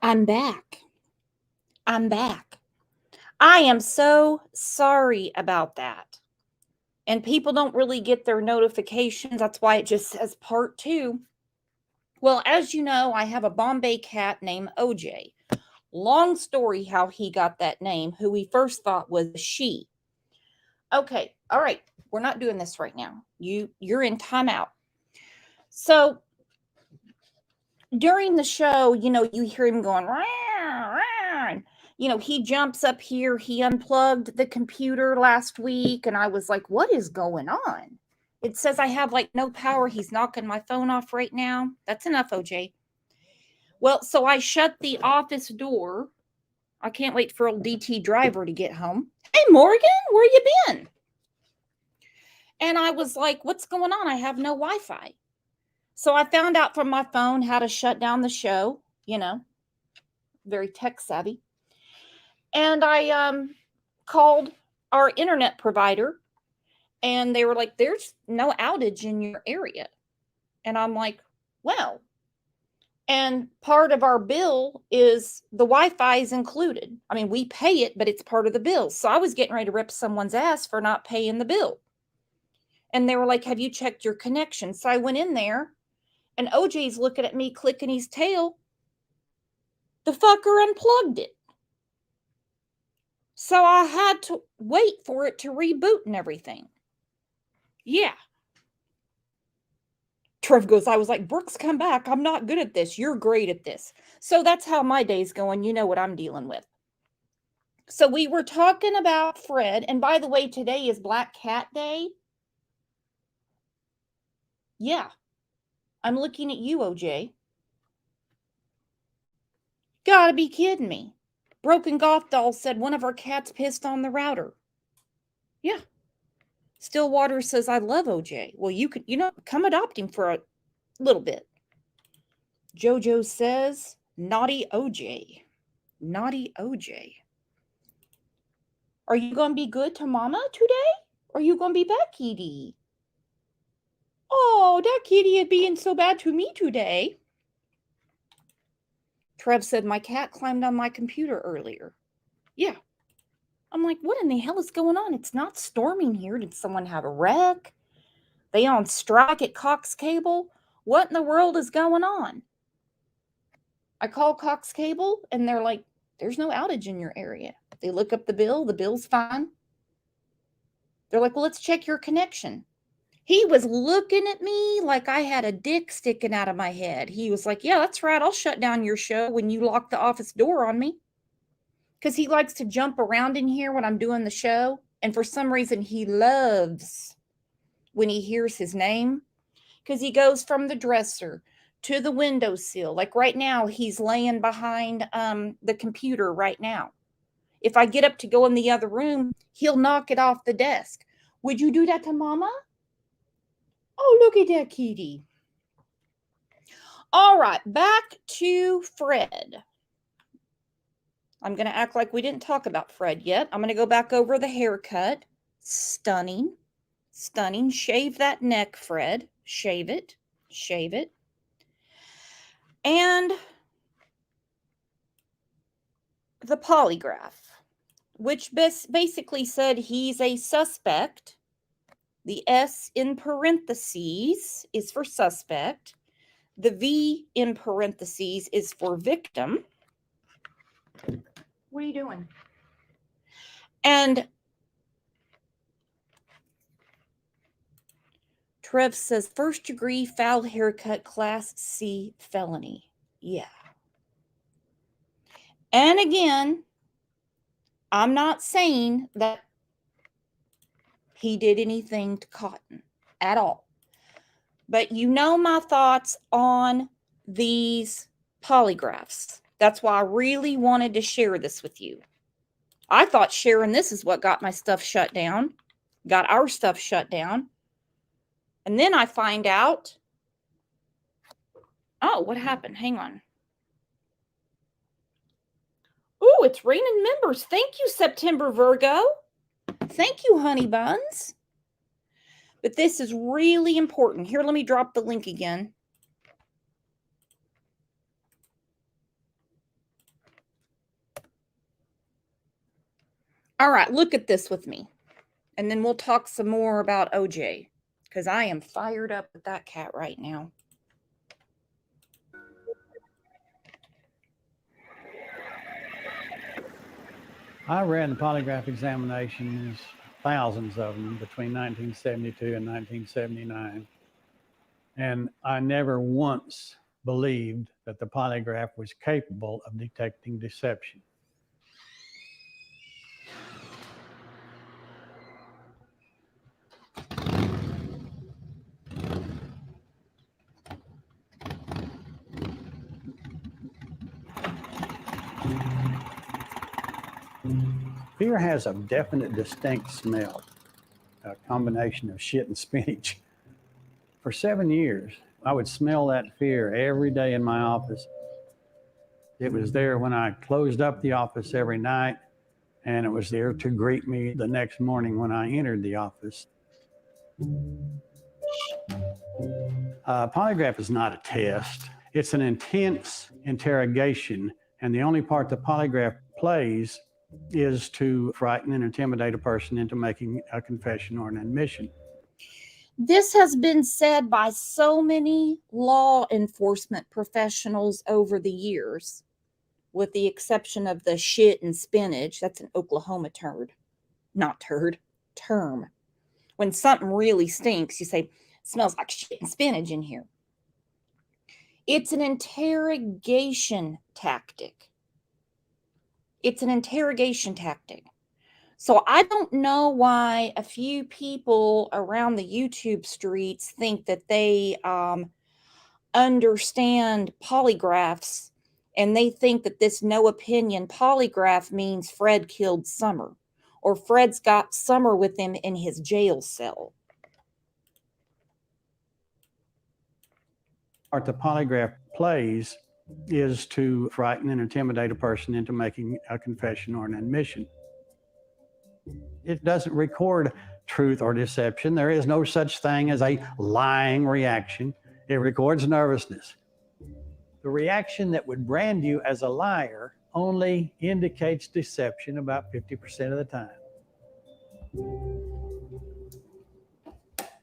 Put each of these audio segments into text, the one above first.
I'm back. I'm back. I am so sorry about that. And people don't really get their notifications. That's why it just says part two. Well, as you know, I have a Bombay cat named OJ. Long story how he got that name, who we first thought was she. Okay, all right. We're not doing this right now. You're in timeout. So during the show, you hear him going, rah, rah. He jumps up here. He unplugged the computer last week, and I was like, what is going on? It says I have like no power. He's knocking my phone off right now. That's enough, OJ. Well, so I shut the office door. I can't wait for old DT driver to get home. Hey, Morgan, where you been? And I was like, what's going on? I have no Wi-Fi. So I found out from my phone how to shut down the show, very tech savvy. And I called our internet provider, and they were like, there's no outage in your area. And I'm like, well, and part of our bill is the Wi-Fi is included. I mean, we pay it, but it's part of the bill. So I was getting ready to rip someone's ass for not paying the bill. And they were like, have you checked your connection? So I went in there, and OJ's looking at me, clicking his tail. The fucker unplugged it. So I had to wait for it to reboot and everything. Yeah. Trev goes, I was like, Brooks, come back. I'm not good at this. You're great at this. So that's how my day's going. You know what I'm dealing with. So we were talking about Fred. And by the way, today is Black Cat Day. Yeah. I'm looking at you, OJ. Gotta be kidding me. Broken Goth Doll said one of our cats pissed on the router. Yeah. Stillwater says, I love OJ. Well, you could, come adopt him for a little bit. Jojo says, naughty OJ. Naughty OJ. Are you going to be good to Mama today? Or are you going to be bad, kitty? Oh, that kitty is being so bad to me today. Trev said, my cat climbed on my computer earlier. Yeah. I'm like, what in the hell is going on? It's not storming here. Did someone have a wreck? They on strike at Cox Cable? What in the world is going on? I call Cox Cable, and they're like, there's no outage in your area. They look up the bill. The bill's fine. They're like, well, let's check your connection. He was looking at me like I had a dick sticking out of my head. He was like, yeah, that's right. I'll shut down your show when you lock the office door on me. Because he likes to jump around in here when I'm doing the show. And for some reason, he loves when he hears his name. Because he goes from the dresser to the windowsill. Like right now, he's laying behind the computer right now. If I get up to go in the other room, he'll knock it off the desk. Would you do that to Mama? Oh, look at that kitty. All right, back to Fred. I'm going to act like we didn't talk about Fred yet. I'm going to go back over the haircut. Stunning. Stunning. Shave that neck, Fred. Shave it. Shave it. And the polygraph, which basically said he's a suspect. The S in parentheses is for suspect. The V in parentheses is for victim. What are you doing? And Trev says, first degree foul haircut, class C felony. Yeah. And again, I'm not saying that he did anything to Cotton at all. But you know my thoughts on these polygraphs. That's why I really wanted to share this with you. I thought sharing this is what got my stuff shut down, got our stuff shut down. And then I find out, oh, what happened? Hang on. Oh, it's raining members. Thank you, September Virgo. Thank you, honey buns. But this is really important. Here, let me drop the link again. All right, look at this with me. And then we'll talk some more about OJ, because I am fired up with that cat right now. I ran the polygraph examinations, thousands of them, between 1972 and 1979. And I never once believed that the polygraph was capable of detecting deception. Fear has a definite, distinct smell, a combination of shit and spinach. For 7 years, I would smell that fear every day in my office. It was there when I closed up the office every night, and it was there to greet me the next morning when I entered the office. Polygraph is not a test. It's an intense interrogation, and the only part the polygraph plays is to frighten and intimidate a person into making a confession or an admission. This has been said by so many law enforcement professionals over the years, with the exception of the shit and spinach. That's an Oklahoma turd. Not turd, term. When something really stinks, you say, smells like shit and spinach in here. It's an interrogation tactic. It's an interrogation tactic. So I don't know why a few people around the YouTube streets think that they understand polygraphs, and they think that this no opinion polygraph means Fred killed Summer, or Fred's got Summer with him in his jail cell. What the polygraph plays is to frighten and intimidate a person into making a confession or an admission. It doesn't record truth or deception. There is no such thing as a lying reaction. It records nervousness. The reaction that would brand you as a liar only indicates deception about 50% of the time.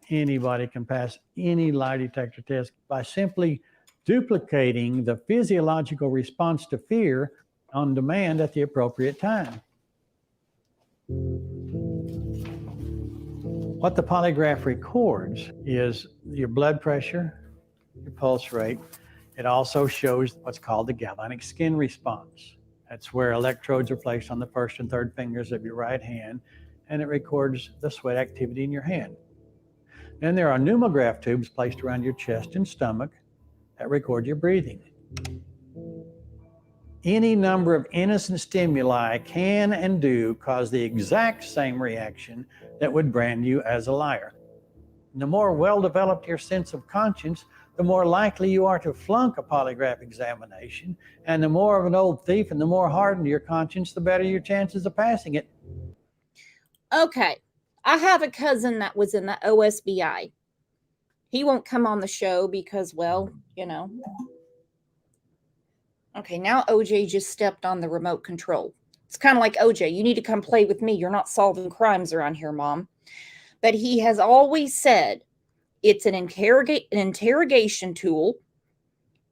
Anybody can pass any lie detector test by simply duplicating the physiological response to fear on demand at the appropriate time. What the polygraph records is your blood pressure, your pulse rate. It also shows what's called the galvanic skin response. That's where electrodes are placed on the first and third fingers of your right hand, and it records the sweat activity in your hand. Then there are pneumograph tubes placed around your chest and stomach that record your breathing. Any number of innocent stimuli can and do cause the exact same reaction that would brand you as a liar. The more well-developed your sense of conscience, the more likely you are to flunk a polygraph examination, and the more of an old thief and the more hardened your conscience, the better your chances of passing it. Okay, I have a cousin that was in the OSBI. He won't come on the show because, well, you know. Okay, now OJ just stepped on the remote control. It's kind of like, OJ, you need to come play with me. You're not solving crimes around here, Mom. But he has always said it's an interrogation tool,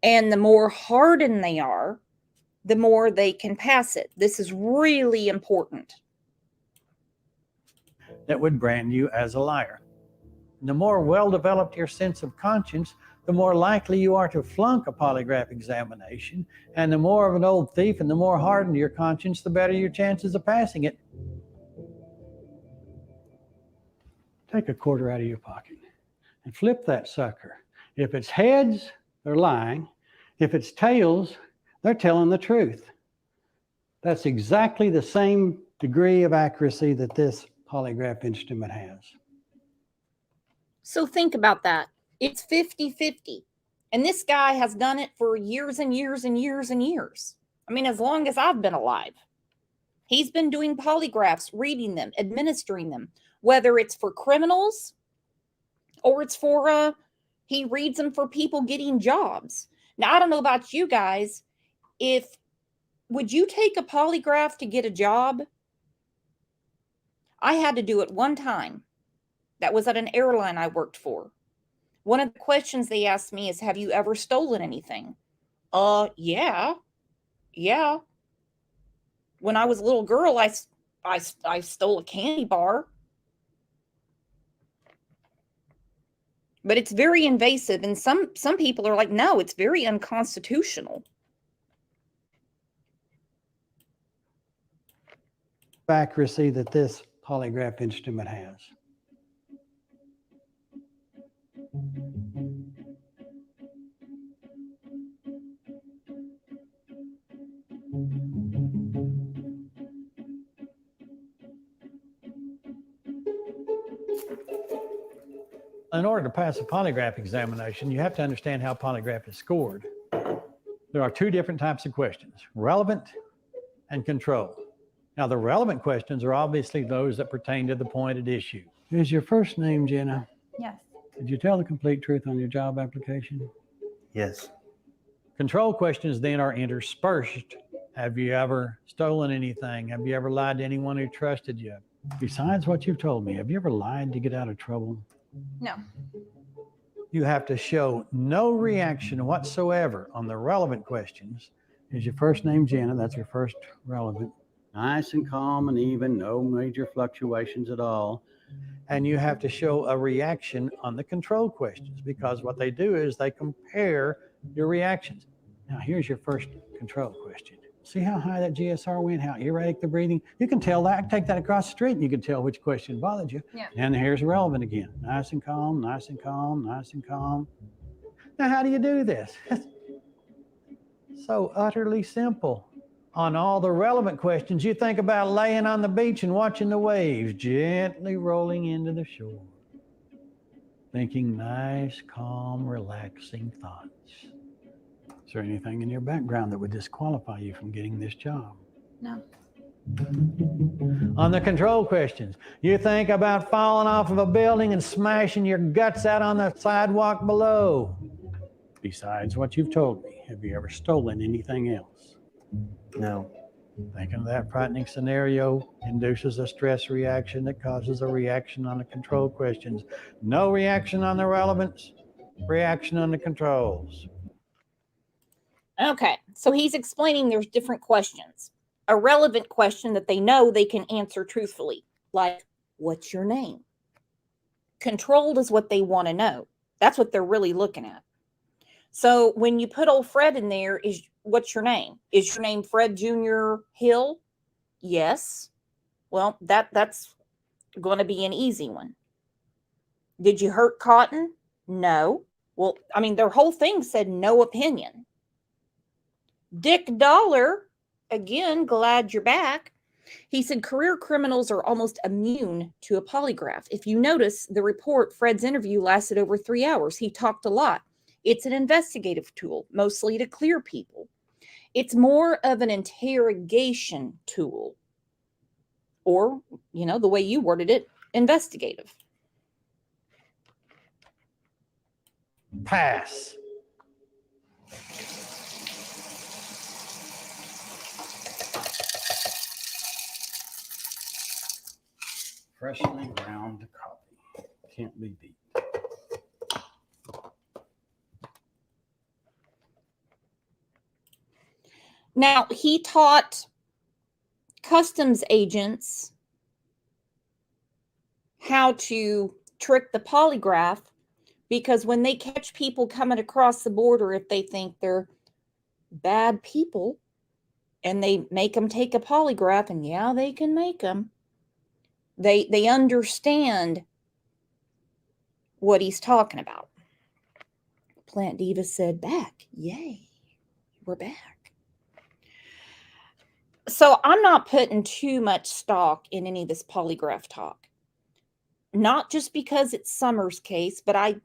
and the more hardened they are, the more they can pass it. This is really important. That would brand you as a liar. The more well-developed your sense of conscience, the more likely you are to flunk a polygraph examination, and the more of an old thief and the more hardened your conscience, the better your chances of passing it. Take a quarter out of your pocket and flip that sucker. If it's heads, they're lying. If it's tails, they're telling the truth. That's exactly the same degree of accuracy that this polygraph instrument has. So think about that. It's 50-50. And this guy has done it for years and years and years and years. I mean, as long as I've been alive. He's been doing polygraphs, reading them, administering them, whether it's for criminals or it's for, he reads them for people getting jobs. Now, I don't know about you guys. Would you take a polygraph to get a job? I had to do it one time. That was at an airline I worked for. One of the questions they asked me is, have you ever stolen anything? Yeah. Yeah. When I was a little girl, I stole a candy bar. But it's very invasive, and some people are like, no, it's very unconstitutional. Accuracy that this polygraph instrument has. In order to pass a polygraph examination, you have to understand how polygraph is scored. There are two different types of questions, relevant and control. Now, the relevant questions are obviously those that pertain to the point at issue. Is your first name Jenna? Yes. Did you tell the complete truth on your job application? Yes. Control questions then are interspersed. Have you ever stolen anything? Have you ever lied to anyone who trusted you? Besides what you've told me, have you ever lied to get out of trouble? No. You have to show no reaction whatsoever on the relevant questions. Is your first name Jenna? That's your first relevant. Nice and calm and even, no major fluctuations at all. And you have to show a reaction on the control questions, because what they do is they compare your reactions. Now, here's your first control question. See how high that GSR went, how erratic the breathing? You can tell that. Take that across the street and you can tell which question bothered you. Yeah. And here's relevant again. Nice and calm, nice and calm, nice and calm. Now, how do you do this? So utterly simple. On all the relevant questions, you think about laying on the beach and watching the waves gently rolling into the shore. Thinking nice, calm, relaxing thoughts. Is there anything in your background that would disqualify you from getting this job? No. On the control questions, you think about falling off of a building and smashing your guts out on the sidewalk below. Besides what you've told me, have you ever stolen anything else? No. Thinking of that frightening scenario induces a stress reaction that causes a reaction on the control questions. No reaction on the relevance, reaction on the controls. Okay, so he's explaining there's different questions. A relevant question that they know they can answer truthfully, like, what's your name? Controlled is what they want to know. That's what they're really looking at. So when you put old Fred in there, is what's your name? Is your name Fred Jr. Hill? Yes. Well, that's going to be an easy one. Did you hurt Cotton? No. Well, I mean, their whole thing said no opinion. Dick Dollar, again, glad you're back. He said career criminals are almost immune to a polygraph. If you notice the report, Fred's interview lasted over 3 hours. He talked a lot. It's an investigative tool, mostly to clear people. It's more of an interrogation tool. Or, you know, the way you worded it, investigative. Pass. Freshly ground coffee. Can't be beat. Now, he taught customs agents how to trick the polygraph, because when they catch people coming across the border, if they think they're bad people and they make them take a polygraph, and yeah, they can make them, they understand what he's talking about. Plant Diva said, back. Yay, we're back. So I'm not putting too much stock in any of this polygraph talk. Not just because it's Summer's case, but I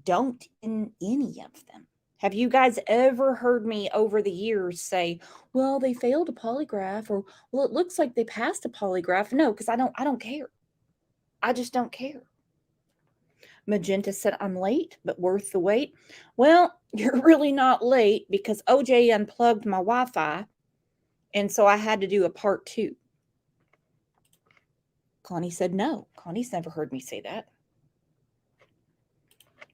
don't in any of them. Have you guys ever heard me over the years say, well, they failed a polygraph, or, well, it looks like they passed a polygraph? No, because I don't care. I just don't care. Magenta said, I'm late, but worth the wait. Well, you're really not late, because OJ unplugged my Wi-Fi, and so I had to do a part 2. Connie said no. Connie's never heard me say that.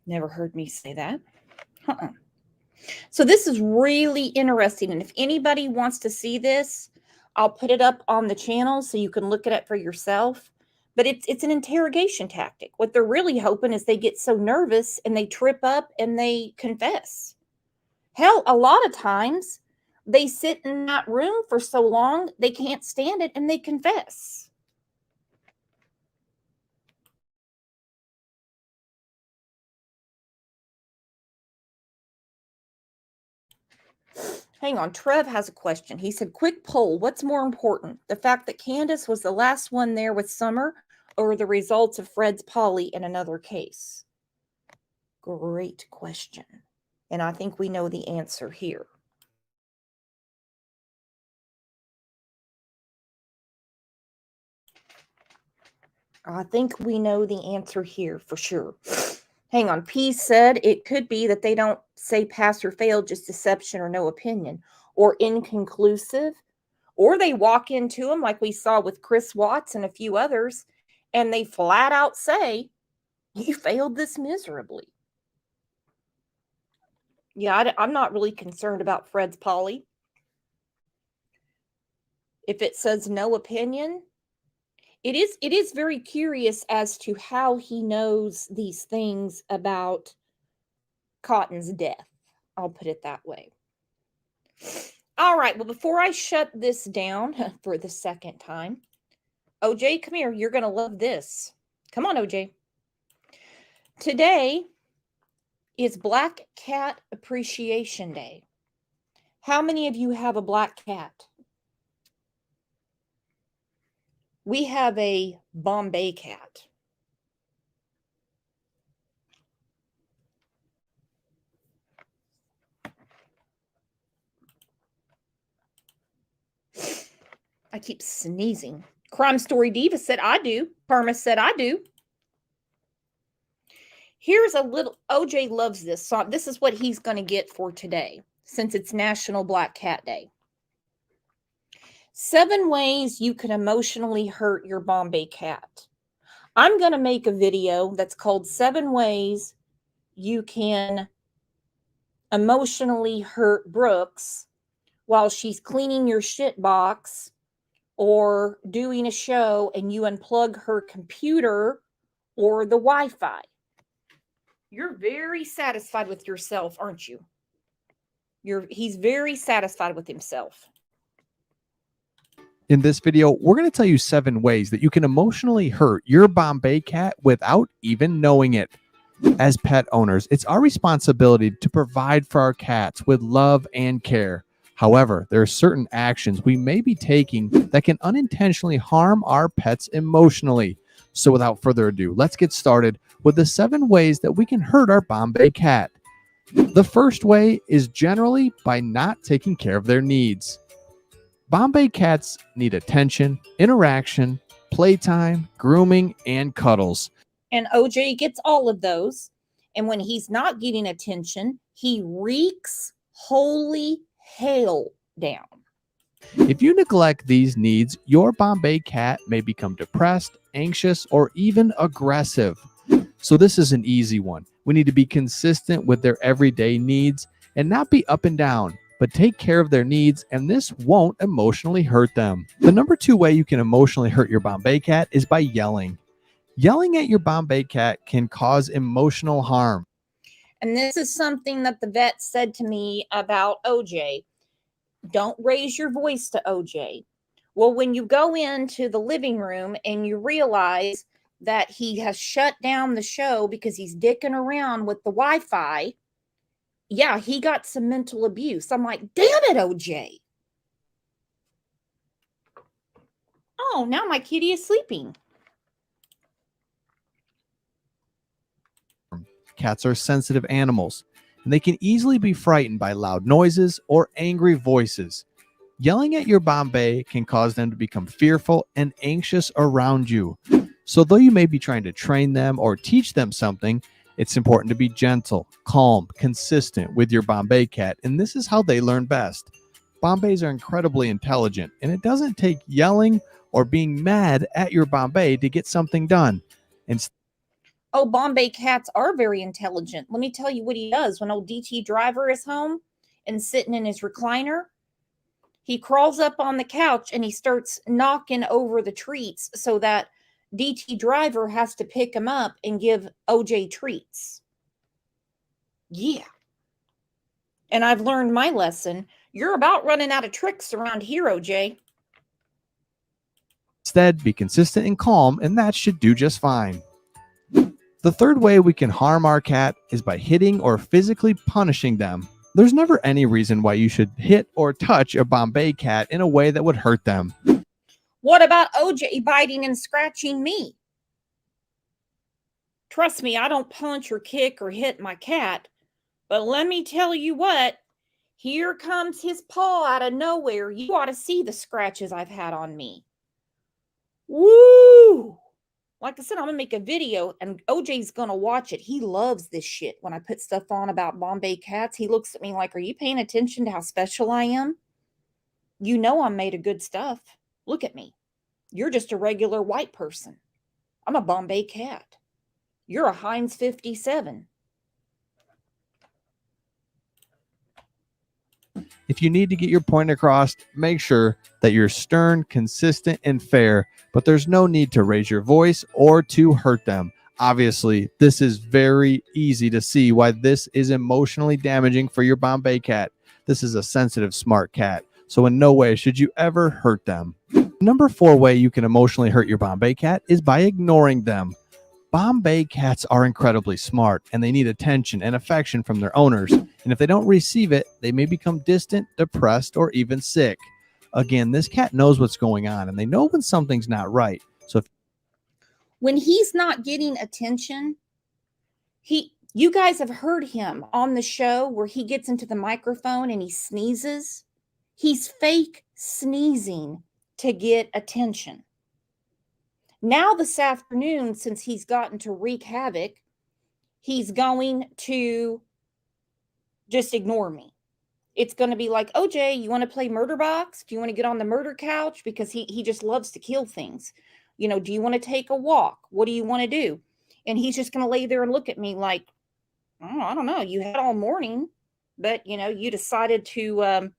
Never heard me say that. So this is really interesting. And if anybody wants to see this, I'll put it up on the channel so you can look at it for yourself. But it's an interrogation tactic. What they're really hoping is they get so nervous and they trip up and they confess. Hell, a lot of times they sit in that room for so long they can't stand it and they confess. Hang on, Trev has a question. He said, quick poll, what's more important? The fact that Candace was the last one there with Summer or the results of Fred's poly in another case? Great question. And I think we know the answer here. I think we know the answer here for sure. Hang on. P said it could be that they don't say pass or fail, just deception or no opinion, or inconclusive, or they walk into them like we saw with Chris Watts and a few others, and they flat out say, you failed this miserably. Yeah, I'm not really concerned about Fred's poly. If it says no opinion, it is very curious as to how he knows these things about Cotton's death. I'll put it that way. All right. Well, before I shut this down for the second time, OJ, come here. You're going to love this. Come on, OJ. Today is Black Cat Appreciation Day. How many of you have a black cat? We have a Bombay cat. I keep sneezing. Crime Story Diva said, I do. Karma said, I do. Here's a little, OJ loves this song. This is what he's going to get for today, since it's National Black Cat Day. 7 ways you can emotionally hurt your Bombay cat. I'm going to make a video that's called 7 ways you can emotionally hurt Brooks while she's cleaning your shit box or doing a show and you unplug her computer or the Wi-Fi. You're very satisfied with yourself, aren't you? He's very satisfied with himself. In this video, we're going to tell you 7 ways that you can emotionally hurt your Bombay cat without even knowing it. As pet owners, it's our responsibility to provide for our cats with love and care. However, there are certain actions we may be taking that can unintentionally harm our pets emotionally. So without further ado, let's get started with the 7 ways that we can hurt our Bombay cat. The first way is generally by not taking care of their needs. Bombay cats need attention, interaction, playtime, grooming, and cuddles. And OJ gets all of those. And when he's not getting attention, he wreaks holy hell down. If you neglect these needs, your Bombay cat may become depressed, anxious, or even aggressive. So this is an easy one. We need to be consistent with their everyday needs and not be up and down, but take care of their needs, and this won't emotionally hurt them. The number 2 way you can emotionally hurt your Bombay cat is by yelling. Yelling at your Bombay cat can cause emotional harm. And this is something that the vet said to me about OJ. Don't raise your voice to OJ. Well, when you go into the living room and you realize that he has shut down the show because he's dicking around with the Wi-Fi, yeah, he got some mental abuse. I'm like, damn it, OJ. Oh, now my kitty is sleeping. Cats are sensitive animals, and they can easily be frightened by loud noises or angry voices. Yelling at your Bombay can cause them to become fearful and anxious around you. So though you may be trying to train them or teach them something, it's important to be gentle, calm, consistent with your Bombay cat, and this is how they learn best. Bombays are incredibly intelligent, and it doesn't take yelling or being mad at your Bombay to get something done. Oh, Bombay cats are very intelligent. Let me tell you what he does when old DT Driver is home and sitting in his recliner. He crawls up on the couch and he starts knocking over the treats so that DT Driver has to pick him up and give OJ treats. Yeah. And I've learned my lesson. You're about running out of tricks around here, OJ. Instead, be consistent and calm, and that should do just fine. The third way we can harm our cat is by hitting or physically punishing them. There's never any reason why you should hit or touch a Bombay cat in a way that would hurt them. What about OJ biting and scratching me? Trust me, I don't punch or kick or hit my cat, but let me tell you what, here comes his paw out of nowhere. You ought to see the scratches I've had on me. Woo! Like I said, I'm going to make a video and OJ's going to watch it. He loves this shit. When I put stuff on about Bombay cats, he looks at me like, are you paying attention to how special I am? You know I'm made of good stuff. Look at me. You're just a regular white person. I'm a Bombay cat. You're a Heinz 57. If you need to get your point across, make sure that you're stern, consistent, and fair, but there's no need to raise your voice or to hurt them. Obviously, this is very easy to see why this is emotionally damaging for your Bombay cat. This is a sensitive, smart cat, so in no way should you ever hurt them. Number 4 way you can emotionally hurt your Bombay cat is by ignoring them. Bombay cats are incredibly smart and they need attention and affection from their owners. And if they don't receive it, they may become distant, depressed, or even sick. Again, this cat knows what's going on and they know when something's not right. So when he's not getting attention, you guys have heard him on the show where he gets into the microphone and he sneezes. He's fake sneezing to get attention. Now this afternoon, since he's gotten to wreak havoc, he's going to just ignore me. It's going to be like, OJ, you want to play murder box? Do you want to get on the murder couch? Because he just loves to kill things. You know, do you want to take a walk? What do you want to do? And he's just going to lay there and look at me like, oh, I don't know. You had all morning, but, you know, you decided to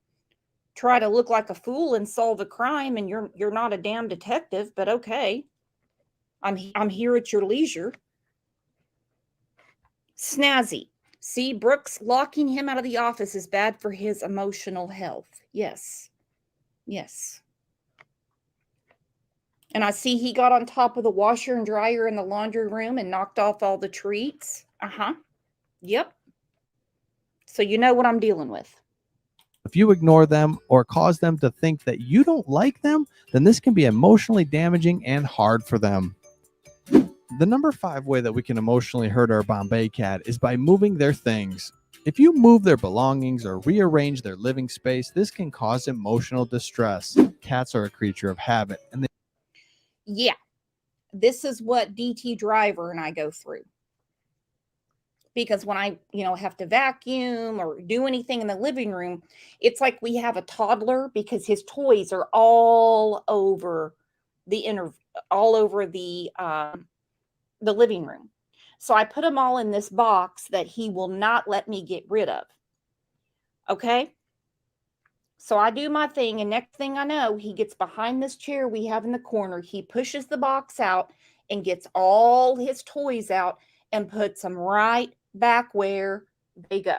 try to look like a fool and solve a crime, and you're not a damn detective, but okay. I'm here at your leisure. Snazzy. See, Brooks, locking him out of the office is bad for his emotional health. Yes. Yes. And I see he got on top of the washer and dryer in the laundry room and knocked off all the treats. Uh-huh. Yep. So you know what I'm dealing with. if you ignore them or cause them to think that you don't like them, then this can be emotionally damaging and hard for them. The number 5 way that we can emotionally hurt our Bombay cat is by moving their things. If you move their belongings or rearrange their living space, this can cause emotional distress. Cats are a creature of habit. And Yeah, this is what DT Driver and I go through. Because when I, have to vacuum or do anything in the living room, it's like we have a toddler because his toys are all over the living room. So I put them all in this box that he will not let me get rid of. Okay? So I do my thing, and next thing I know, he gets behind this chair we have in the corner. He pushes the box out and gets all his toys out and puts them right back where they go,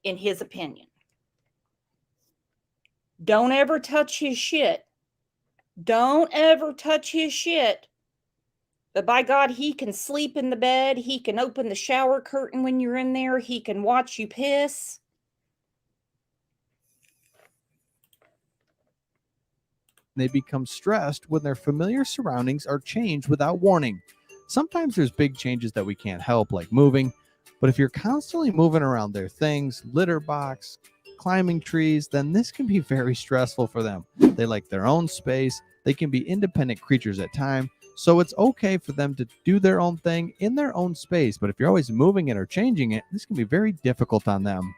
in his opinion. Don't ever touch his shit. Don't ever touch his shit. But by God, he can sleep in the bed. He can open the shower curtain when you're in there. He can watch you piss. they become stressed when their familiar surroundings are changed without warning. Sometimes there's big changes that we can't help, like moving, but if you're constantly moving around their things, litter box, climbing trees, then this can be very stressful for them. They like their own space. They can be independent creatures at times, so it's okay for them to do their own thing in their own space. But if you're always moving it or changing it, this can be very difficult on them.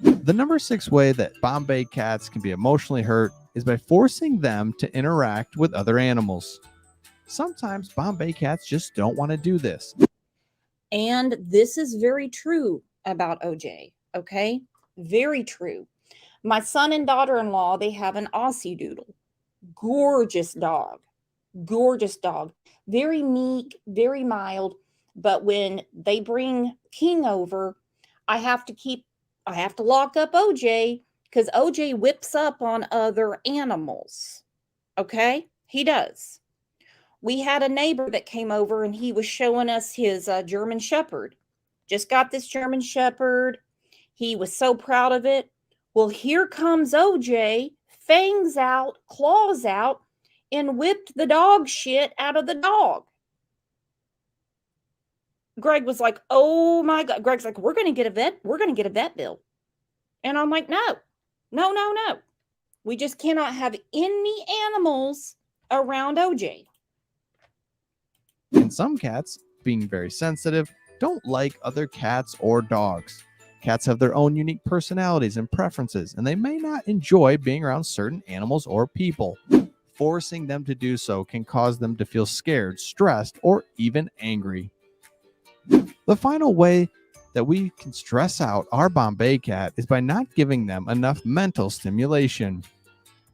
The number 6 way that Bombay cats can be emotionally hurt is by forcing them to interact with other animals. Sometimes Bombay cats just don't want to do this. And this is very true about OJ, okay? Very true. My son and daughter-in-law, they have an Aussie Doodle. Gorgeous dog. Gorgeous dog. Very meek, very mild. But when they bring King over, I have to lock up OJ because OJ whips up on other animals. Okay? He does. We had a neighbor that came over and he was showing us his German Shepherd. Just got this German Shepherd. He was so proud of it. Well, here comes OJ, fangs out, claws out, and whipped the dog shit out of the dog. Greg was like, oh my God. Greg's like, we're going to get a vet bill. And I'm like, no. We just cannot have any animals around OJ. And some cats, being very sensitive, don't like other cats or dogs. Cats have their own unique personalities and preferences, and they may not enjoy being around certain animals or people. Forcing them to do so can cause them to feel scared, stressed, or even angry. The final way that we can stress out our Bombay cat is by not giving them enough mental stimulation.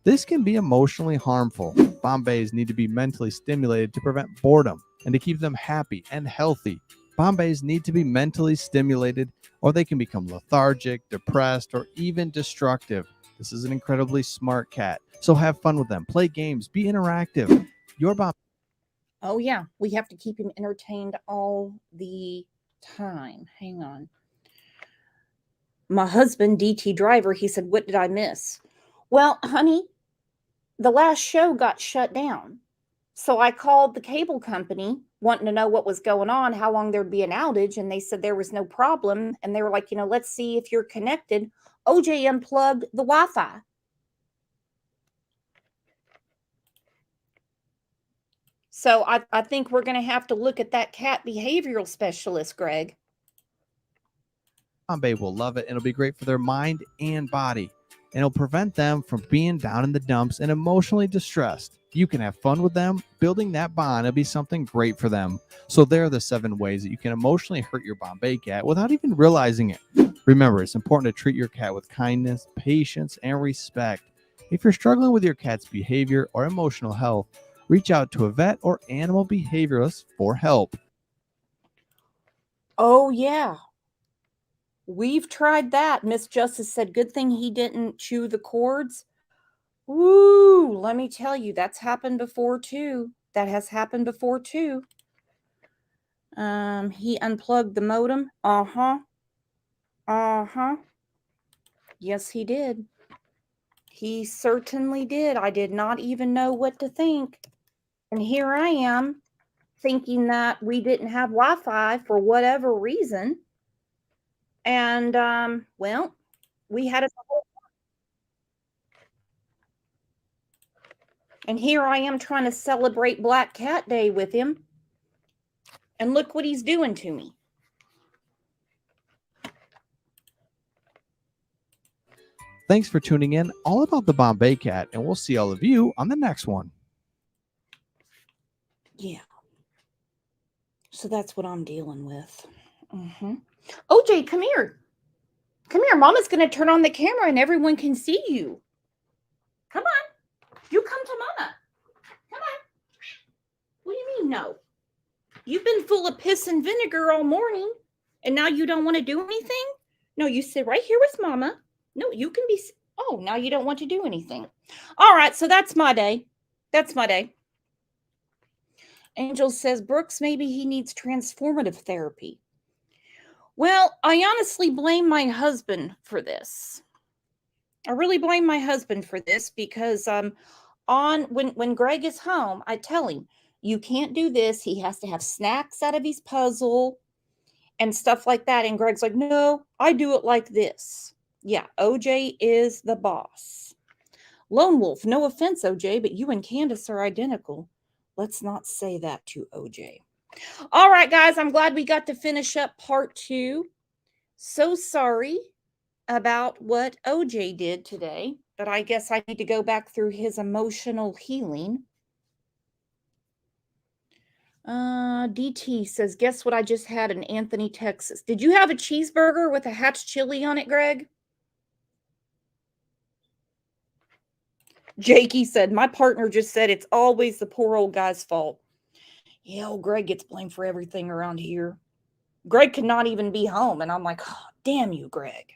This can be emotionally harmful. Bombays need to be mentally stimulated to prevent boredom and to keep them happy and healthy. Bombays need to be mentally stimulated or they can become lethargic, depressed, or even destructive. This is an incredibly smart cat, so have fun with them. Play games, be interactive. Your Bombay. Oh, yeah. We have to keep him entertained all the time. Hang on. My husband, DT Driver, he said, what did I miss? Well, honey, the last show got shut down. So I called the cable company wanting to know what was going on, how long there'd be an outage. And they said there was no problem. And they were like, let's see if you're connected. OJ unplugged the Wi-Fi. So I think we're going to have to look at that cat behavioral specialist, Greg. Bombay will love it, and it'll be great for their mind and body. And it'll prevent them from being down in the dumps and emotionally distressed. You can have fun with them. Building that bond will be something great for them. So there are the 7 ways that you can emotionally hurt your Bombay cat without even realizing it. Remember, it's important to treat your cat with kindness, patience, and respect. If you're struggling with your cat's behavior or emotional health, reach out to a vet or animal behaviorist for help. Oh, yeah. We've tried that. Miss Justice said, good thing he didn't chew the cords. Woo, let me tell you, that's happened before too. That has happened before too. He unplugged the modem. Yes, he did. He certainly did. I did not even know what to think. And here I am thinking that we didn't have Wi-Fi for whatever reason. And, well, we had it. And here I am trying to celebrate Black Cat Day with him. And look what he's doing to me. Thanks for tuning in all about the Bombay cat, and we'll see all of you on the next one. Yeah. So that's what I'm dealing with. OJ, come here. Come here. Mama's going to turn on the camera and everyone can see you. Come on. You come to Mama. Come on. What do you mean, no? You've been full of piss and vinegar all morning, and now you don't want to do anything? No, you sit right here with Mama. No, you can be... Oh, now you don't want to do anything. All right, so that's my day. That's my day. Angel says, Brooks, maybe he needs transformative therapy. Well, I honestly blame my husband for this. I really blame my husband for this because when Greg is home, I tell him, you can't do this. He has to have snacks out of his puzzle and stuff like that. And Greg's like, no, I do it like this. Yeah, OJ is the boss. Lone Wolf, no offense, OJ, but you and Candace are identical. Let's not say that to OJ. All right, guys, I'm glad we got to finish up part 2. So sorry about what OJ did today. but I guess I need to go back through his emotional healing. DT says, guess what I just had in Anthony, Texas? Did you have a cheeseburger with a hatch chili on it, Greg? Jakey said, my partner just said it's always the poor old guy's fault. Yeah, old Greg gets blamed for everything around here. Greg could not even be home. And I'm like, oh, damn you, Greg.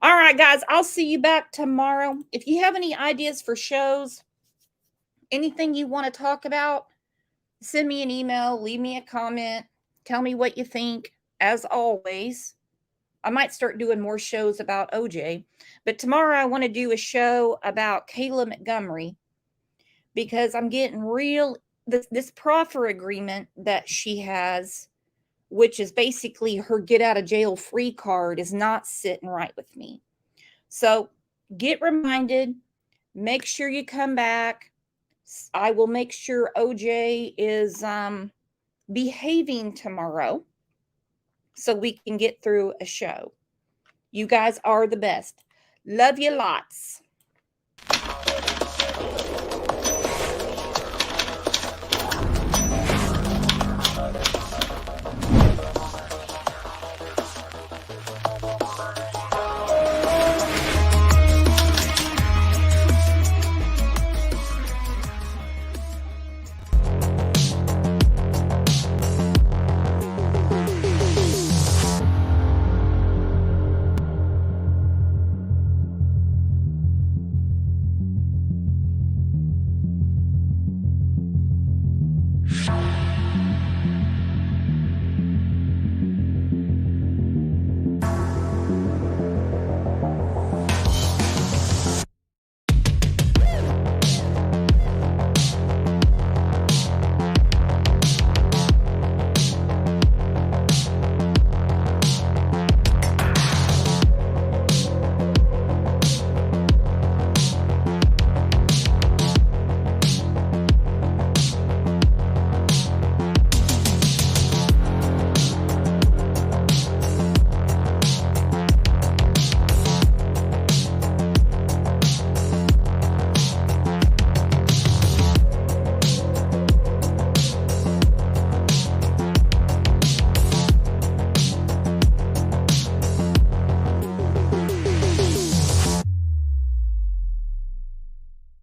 All right, guys, I'll see you back tomorrow. If you have any ideas for shows, anything you want to talk about, send me an email, leave me a comment, tell me what you think. As always, I might start doing more shows about OJ, but tomorrow I want to do a show about Kayla Montgomery because I'm getting this proffer agreement that she has, which is basically her get out of jail free card, is not sitting right with me. So get reminded, make sure you come back. I will make sure OJ is behaving tomorrow so we can get through a show. You guys are the best. Love you lots.